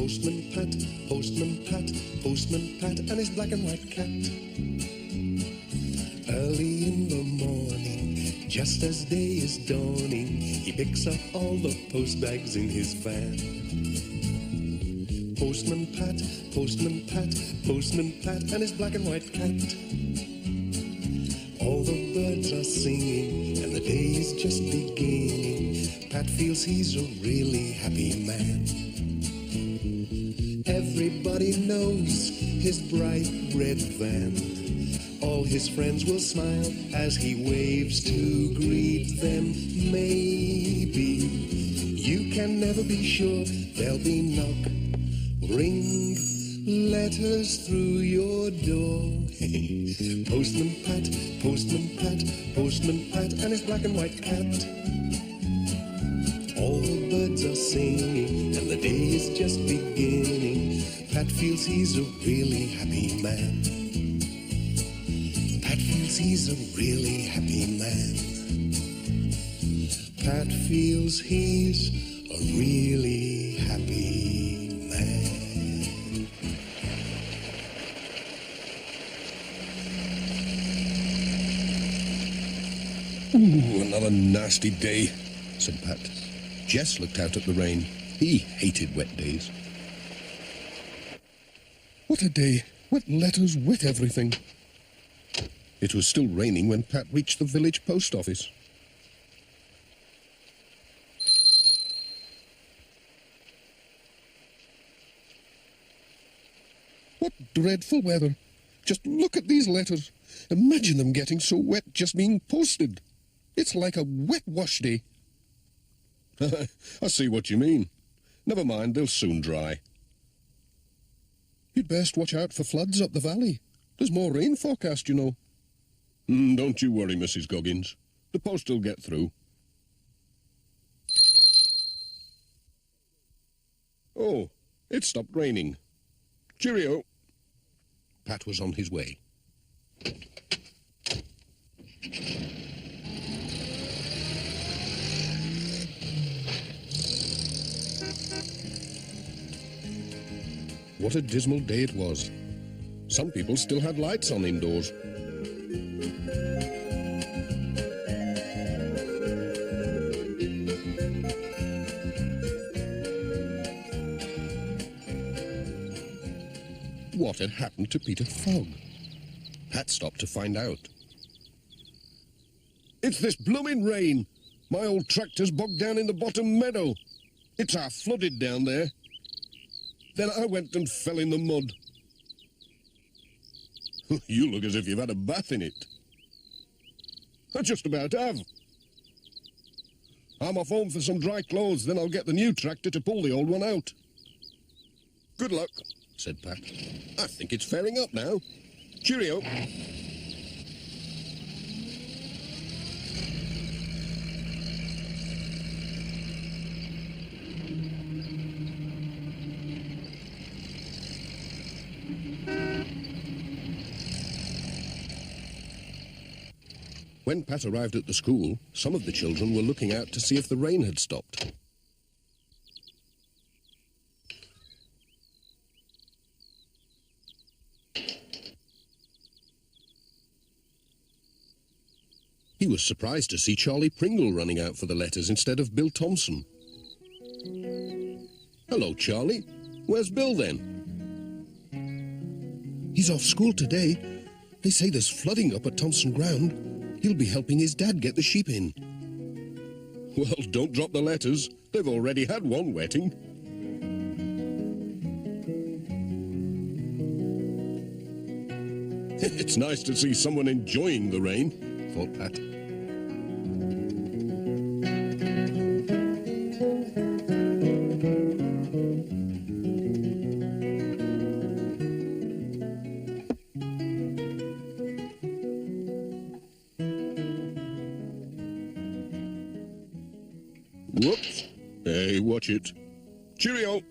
Postman Pat, Postman Pat, Postman Pat, and his black and white cat. Early in the morning, just as day is dawning, he picks up all the post bags in his van. Postman Pat, Postman Pat, Postman Pat, and his black and white cat. All the birds are singing, and the day is just beginning. Pat feels he's a really happy man. Everybody knows his bright red van. All his friends will smile as he waves to greet them. Maybe you can never be sure there'll be knock, ring, letters through your door. Postman Pat, Postman Pat, Postman Pat, and his black and white cat. All the birds are singing, and the day is just beginning. Pat feels he's a really happy man. Pat feels he's a really happy man. Pat feels he's a really happy man. Ooh, another nasty day, said Pat. Jess looked out at the rain. He hated wet days. What a day. Wet letters, wet everything. It was still raining when Pat reached the village post office. What dreadful weather. Just look at these letters. Imagine them getting so wet just being posted. It's like a wet wash day. I see what you mean. Never mind, they'll soon dry. You'd best watch out for floods up the valley. There's more rain forecast, you know. Don't you worry, Mrs. Goggins. The post will get through. Oh, it stopped raining. Cheerio. Pat was on his way. What a dismal day it was. Some people still had lights on indoors. What had happened to Peter Fogg? Pat stopped to find out. It's this blooming rain. My old tractor's bogged down in the bottom meadow. It's half flooded down there. Then I went and fell in the mud. You look as if you've had a bath in it. I just about have. I'm off home for some dry clothes, then I'll get the new tractor to pull the old one out. Good luck, said Pat. I think it's faring up now. Cheerio. When Pat arrived at the school, some of the children were looking out to see if the rain had stopped. He was surprised to see Charlie Pringle running out for the letters instead of Bill Thompson. Hello, Charlie. Where's Bill, then? He's off school today. They say there's flooding up at Thompson Ground. He'll be helping his dad get the sheep in. Well, don't drop the letters. They've already had one wetting. It's nice to see someone enjoying the rain, thought Pat. Whoops. Hey, watch it. Cheerio.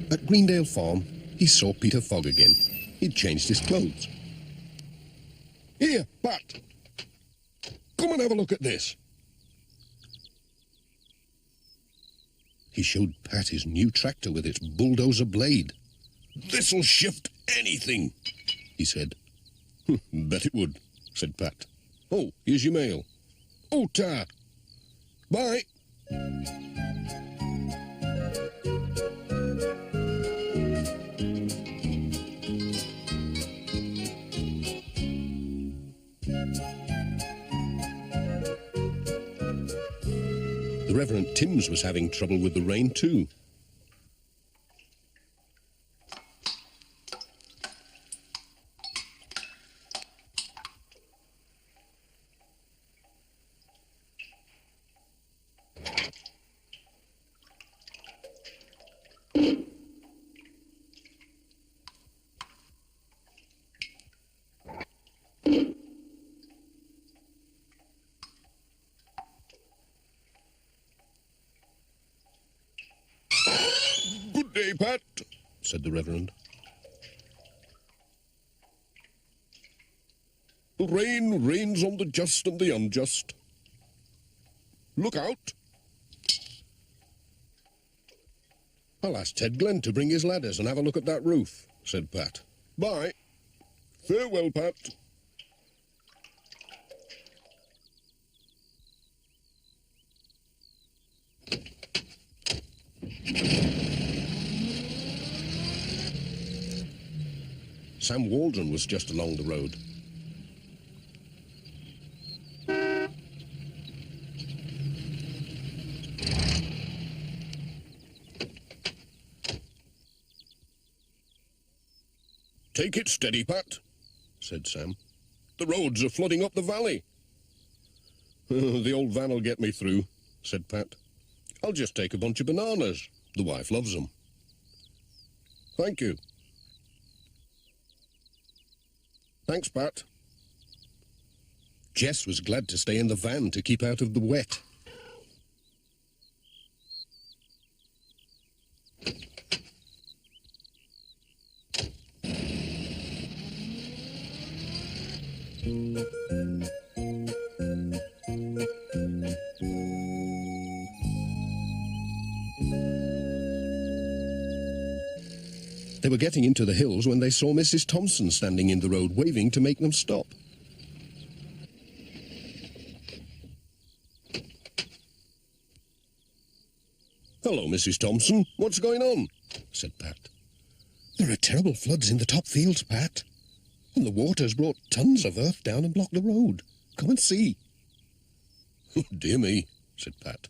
At Greendale Farm, he saw Peter Fogg again. He'd changed his clothes. "Here, Pat! Come and have a look at this." He showed Pat his new tractor with its bulldozer blade. "This'll shift anything," he said. "Bet it would," said Pat. "Oh, here's your mail." "Oh, ta! Bye." The Reverend Timms was having trouble with the rain too. "Good day, Pat," said the Reverend. "The rain rains on the just and the unjust. Look out." "I'll ask Ted Glenn to bring his ladders and have a look at that roof," said Pat. "Bye." "Farewell, Pat." Sam Waldron was just along the road. "Take it steady, Pat," said Sam. "The roads are flooding up the valley." "The old van'll get me through," said Pat. "I'll just take a bunch of bananas. The wife loves them." "Thank you." "Thanks, Pat." Jess was glad to stay in the van to keep out of the wet. They were getting into the hills when they saw Mrs. Thompson standing in the road, waving to make them stop. "Hello, Mrs. Thompson. What's going on?" said Pat. "There are terrible floods in the top fields, Pat. And the water's brought tons of earth down and blocked the road. Come and see." "Dear me," said Pat.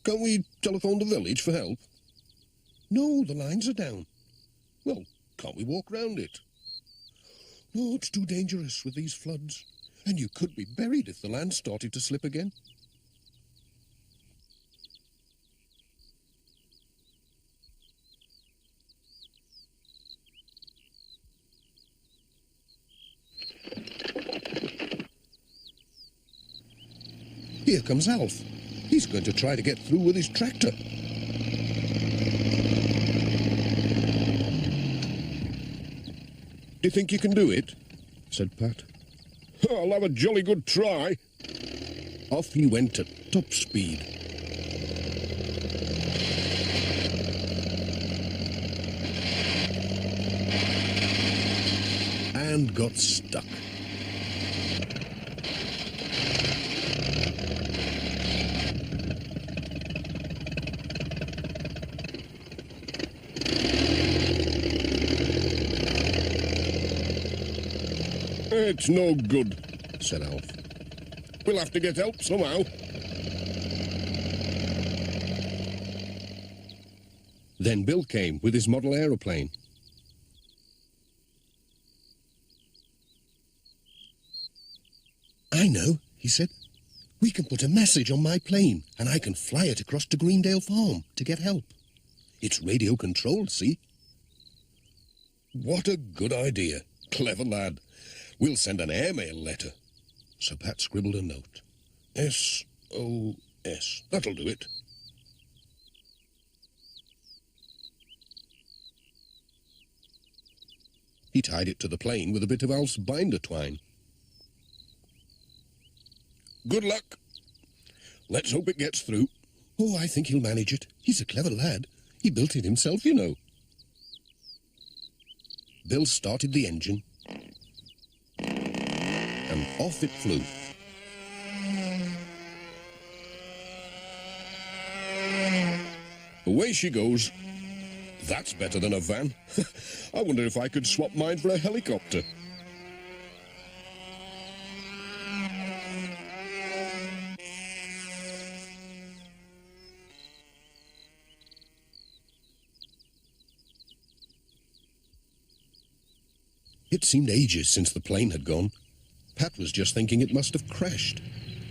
"Can't we telephone the village for help?" "No, the lines are down." "Well, can't we walk round it?" "No, it's too dangerous with these floods. And you could be buried if the land started to slip again." Here comes Alf. He's going to try to get through with his tractor. "Do you think you can do it?" said Pat. "I'll have a jolly good try." Off he went at top speed. And got stuck. "It's no good," said Alf. "We'll have to get help somehow." Then Bill came with his model aeroplane. "I know," he said. "We can put a message on my plane and I can fly it across to Greendale Farm to get help. It's radio controlled, see?" "What a good idea. Clever lad. We'll send an airmail letter." So Pat scribbled a note. SOS. That'll do it. He tied it to the plane with a bit of Alf's binder twine. Good luck. Let's hope it gets through. Oh, I think he'll manage it. He's a clever lad. He built it himself, you know. Bill started the engine, and off it flew. Away she goes. That's better than a van. I wonder if I could swap mine for a helicopter. It seemed ages since the plane had gone. Pat was just thinking it must have crashed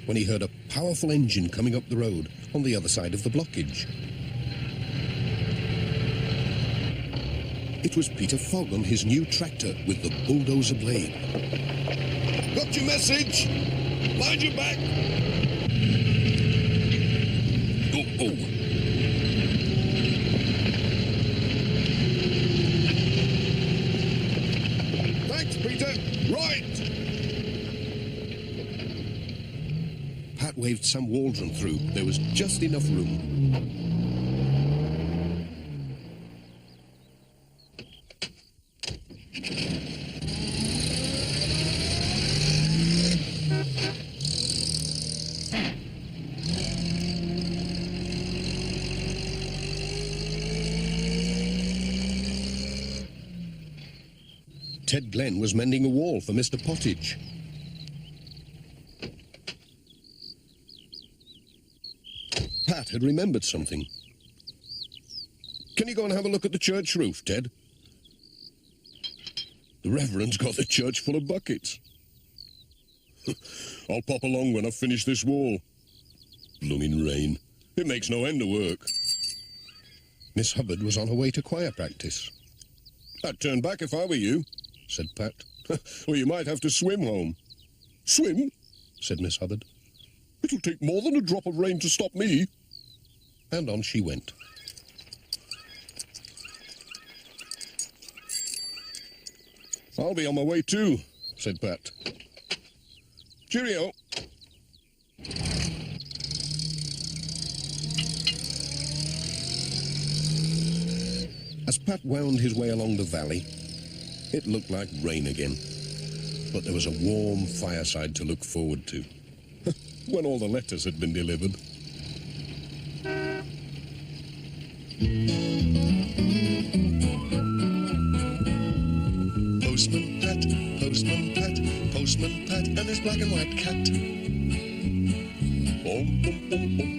when he heard a powerful engine coming up the road on the other side of the blockage. It was Peter Fogg on his new tractor with the bulldozer blade. Got your message! Mind your back! Oh. Thanks, Peter! Right! Pat waved some Waldron through. There was just enough room. Ted Glenn was mending a wall for Mr. Pottage. Pat had remembered something. Can you go and have a look at the church roof, Ted? The Reverend's got the church full of buckets. I'll pop along when I've finished this wall. Blooming rain. It makes no end of work. Miss Hubbard was on her way to choir practice. I'd turn back if I were you, said Pat. Or you might have to swim home. Swim? Said Miss Hubbard. It'll take more than a drop of rain to stop me. And on she went. I'll be on my way too, said Pat. Cheerio. As Pat wound his way along the valley, it looked like rain again. But there was a warm fireside to look forward to, when all the letters had been delivered. Postman Pat, Postman Pat, Postman Pat, and his black and white cat. Boom, boom, boom, boom.